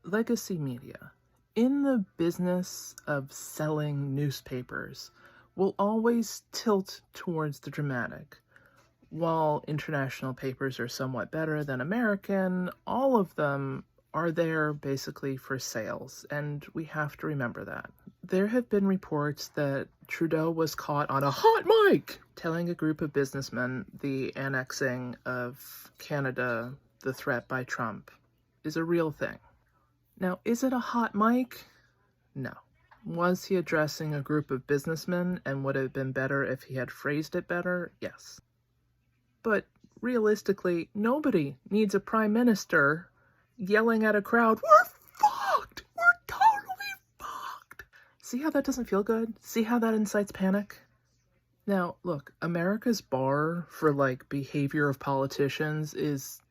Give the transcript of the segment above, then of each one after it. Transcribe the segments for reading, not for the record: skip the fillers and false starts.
Legacy media, in the business of selling newspapers, will always tilt towards the dramatic. While international papers are somewhat better than American, all of them are there basically for sales, and we have to remember that. There have been reports that Trudeau was caught on a hot mic telling a group of businessmen the annexing of Canada, the threat by Trump, is a real thing. Now, is it a hot mic? No. Was he addressing a group of businessmen and would it have been better if he had phrased it better? Yes. But realistically, nobody needs a prime minister yelling at a crowd, "We're fucked! We're totally fucked!" See how that doesn't feel good? See how that incites panic? Now, look, America's bar for, behavior of politicians is,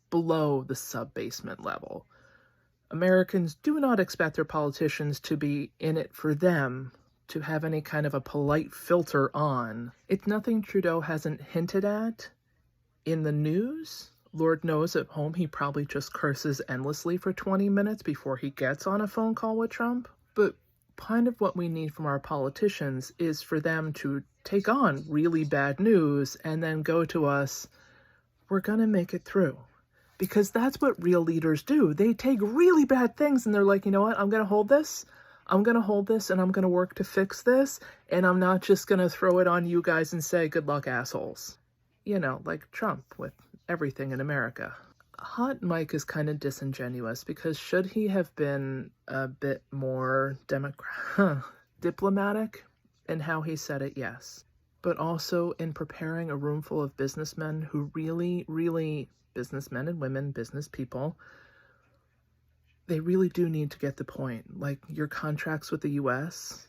below the sub-basement level. Americans do not expect their politicians to be in it for them, to have any kind of a polite filter on. It's nothing Trudeau hasn't hinted at in the news. Lord knows at home he probably just curses endlessly for 20 minutes before he gets on a phone call with Trump. But kind of what we need from our politicians is for them to take on really bad news and then go to us, "We're gonna make it through." Because that's what real leaders do. They take really bad things and they're like, you know what, I'm gonna hold this and I'm gonna work to fix this, and I'm not just gonna throw it on you guys and say, "Good luck, assholes." Like Trump with everything in America. Hot Mike is kind of disingenuous because should he have been a bit more diplomatic in how he said it? Yes. But also in preparing a room full of businessmen who really, businessmen and women, business people, they really do need to get the point. Like, your contracts with the US,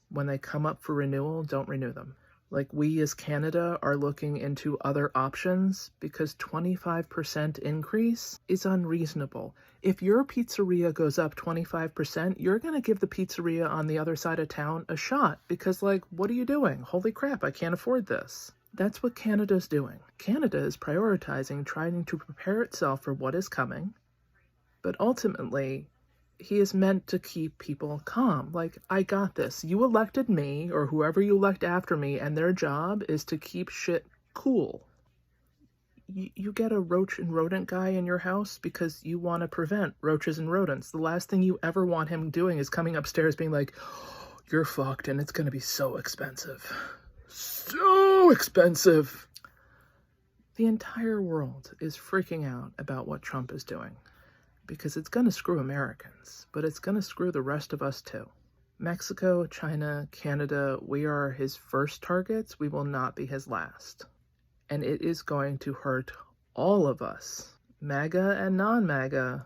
when they come up for renewal, don't renew them. Like, we as Canada are looking into other options because 25% increase is unreasonable. If your pizzeria goes up 25%, you're going to give the pizzeria on the other side of town a shot because, what are you doing? Holy crap, I can't afford this. That's what Canada's doing. Canada is prioritizing trying to prepare itself for what is coming, but ultimately, he is meant to keep people calm. I got this. You elected me, or whoever you elect after me, and their job is to keep shit cool. You get a roach and rodent guy in your house because you want to prevent roaches and rodents. The last thing you ever want him doing is coming upstairs being like, "You're fucked and it's going to be so expensive. So expensive." The entire world is freaking out about what Trump is doing because it's going to screw Americans, but it's going to screw the rest of us too. Mexico, China, Canada, we are his first targets. We will not be his last. And it is going to hurt all of us. MAGA and non-MAGA,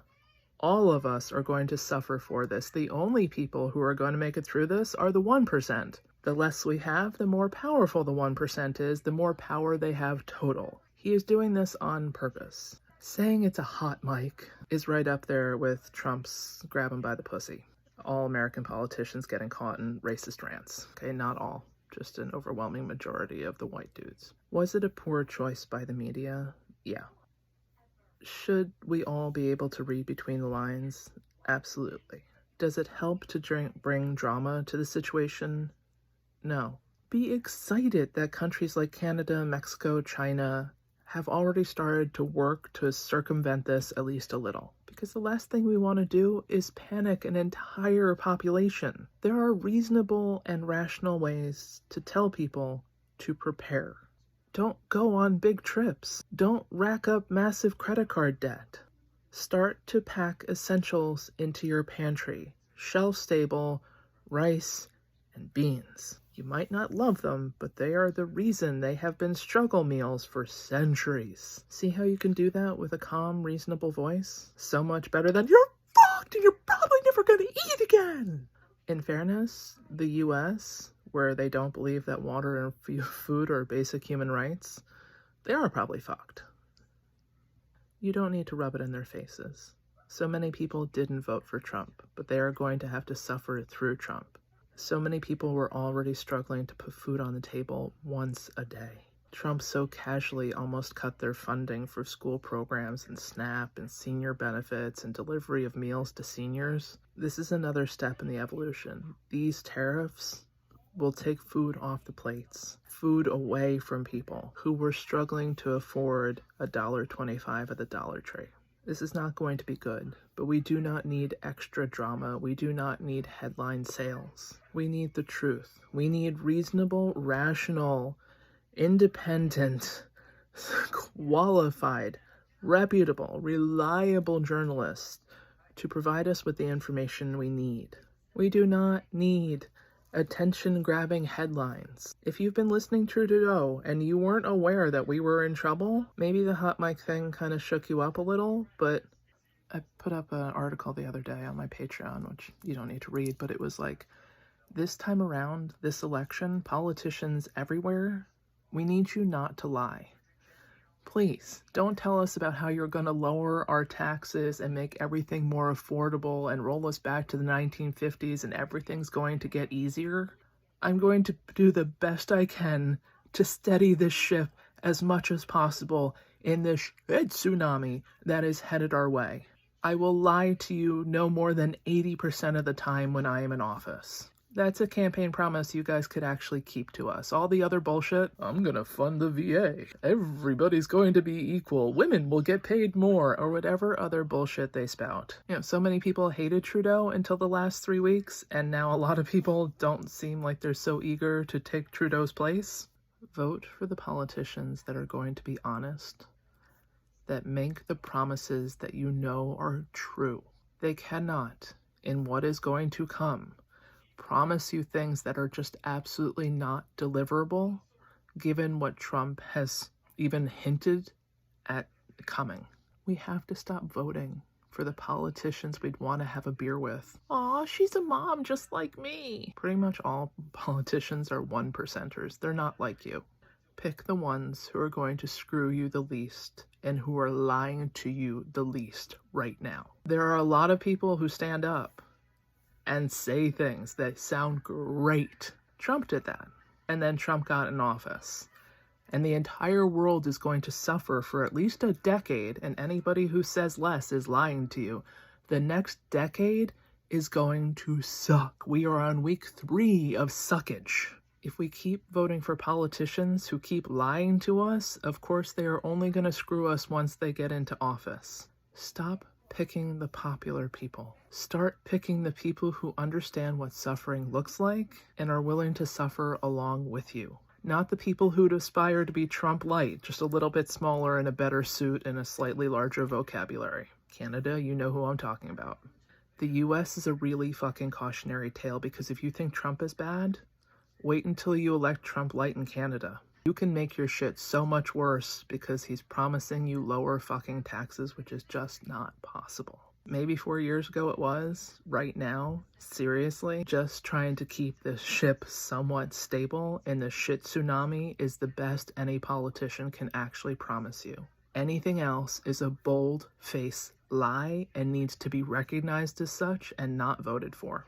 all of us are going to suffer for this. The only people who are going to make it through this are the 1%. The less we have, the more powerful the 1% is, the more power they have total. He is doing this on purpose. Saying it's a hot mic is right up there with Trump's grab him by the pussy. All American politicians getting caught in racist rants. Okay, not all. Just an overwhelming majority of the white dudes. Was it a poor choice by the media? Yeah. Should we all be able to read between the lines? Absolutely. Does it help to bring drama to the situation? No. Be excited that countries like Canada, Mexico, China have already started to work to circumvent this at least a little. Because the last thing we want to do is panic an entire population. There are reasonable and rational ways to tell people to prepare. Don't go on big trips. Don't rack up massive credit card debt. Start to pack essentials into your pantry. Shelf-stable rice and beans. You might not love them, but they are the reason they have been struggle meals for centuries. See how you can do that with a calm, reasonable voice? So much better than, "You're fucked and you're probably never gonna eat again." In fairness, the US, where they don't believe that water and food are basic human rights, they are probably fucked. You don't need to rub it in their faces. So many people didn't vote for Trump, but they are going to have to suffer it through Trump. So many people were already struggling to put food on the table once a day. Trump so casually almost cut their funding for school programs and SNAP and senior benefits and delivery of meals to seniors. This is another step in the evolution. These tariffs will take food off the plates, food away from people who were struggling to afford $1.25 at the Dollar Tree. This is not going to be good, but we do not need extra drama. We do not need headline sales. We need the truth. We need reasonable, rational, independent, qualified, reputable, reliable journalists to provide us with the information we need. We do not need attention-grabbing headlines. If you've been listening to Trudeau and you weren't aware that we were in trouble, maybe the hot mic thing kind of shook you up a little, but I put up an article the other day on my Patreon, which you don't need to read, but it was like, this time around, this election, politicians everywhere, we need you not to lie. Please, don't tell us about how you're going to lower our taxes and make everything more affordable and roll us back to the 1950s and everything's going to get easier. I'm going to do the best I can to steady this ship as much as possible in this shit tsunami that is headed our way. I will lie to you no more than 80% of the time when I am in office. That's a campaign promise you guys could actually keep to us. All the other bullshit, I'm gonna fund the VA, everybody's going to be equal, women will get paid more, or whatever other bullshit they spout. You know, so many people hated Trudeau until the last 3 weeks, and now a lot of people don't seem like they're so eager to take Trudeau's place. Vote for the politicians that are going to be honest, that make the promises that you know are true. They cannot, in what is going to come, promise you things that are just absolutely not deliverable, given what Trump has even hinted at coming. We have to stop voting for the politicians we'd want to have a beer with. Aw, she's a mom just like me. Pretty much all politicians are 1%ers. They're not like you. Pick the ones who are going to screw you the least and who are lying to you the least right now. There are a lot of people who stand up and say things that sound great. Trump did that. And then Trump got in office. And the entire world is going to suffer for at least a decade, and anybody who says less is lying to you. The next decade is going to suck. We are on week 3 of suckage. If we keep voting for politicians who keep lying to us, of course they are only going to screw us once they get into office. Stop picking the popular people. Start picking the people who understand what suffering looks like and are willing to suffer along with you. Not the people who'd aspire to be Trump light, just a little bit smaller in a better suit and a slightly larger vocabulary. Canada, you know who I'm talking about. The US is a really fucking cautionary tale, because if you think Trump is bad, wait until you elect Trump light in Canada. You can make your shit so much worse because he's promising you lower fucking taxes, which is just not possible. Maybe 4 years ago it was. Right now, seriously, just trying to keep this ship somewhat stable in the shit tsunami is the best any politician can actually promise you. Anything else is a bold-faced lie and needs to be recognized as such and not voted for.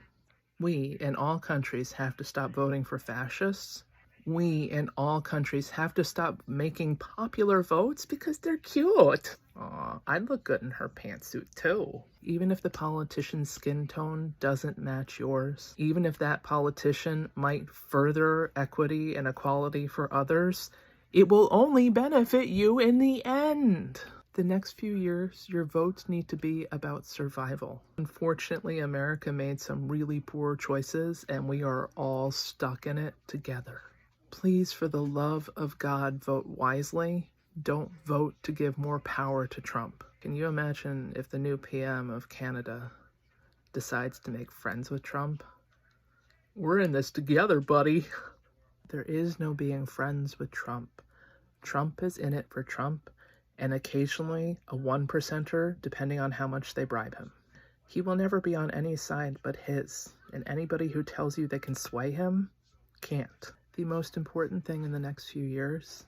We, in all countries, have to stop voting for fascists. We, in all countries, have to stop making popular votes because they're cute. Aw, I'd look good in her pantsuit too. Even if the politician's skin tone doesn't match yours, even if that politician might further equity and equality for others, it will only benefit you in the end. The next few years, your votes need to be about survival. Unfortunately, America made some really poor choices, and we are all stuck in it together. Please, for the love of God, vote wisely. Don't vote to give more power to Trump. Can you imagine if the new PM of Canada decides to make friends with Trump? We're in this together, buddy. There is no being friends with Trump. Trump is in it for Trump, and occasionally a 1%er, depending on how much they bribe him. He will never be on any side but his, and anybody who tells you they can sway him can't. The most important thing in the next few years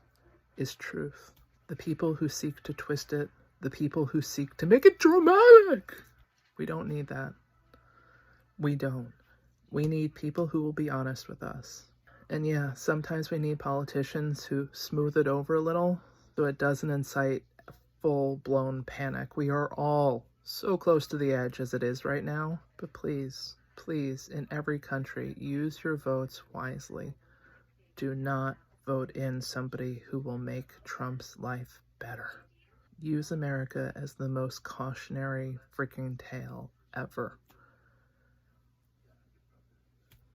is truth. The people who seek to twist it, the people who seek to make it dramatic. We don't need that. We don't. We need people who will be honest with us. And yeah, sometimes we need politicians who smooth it over a little so it doesn't incite full-blown panic. We are all so close to the edge as it is right now, but please, please, in every country, use your votes wisely. Do not vote in somebody who will make Trump's life better. Use America as the most cautionary freaking tale ever.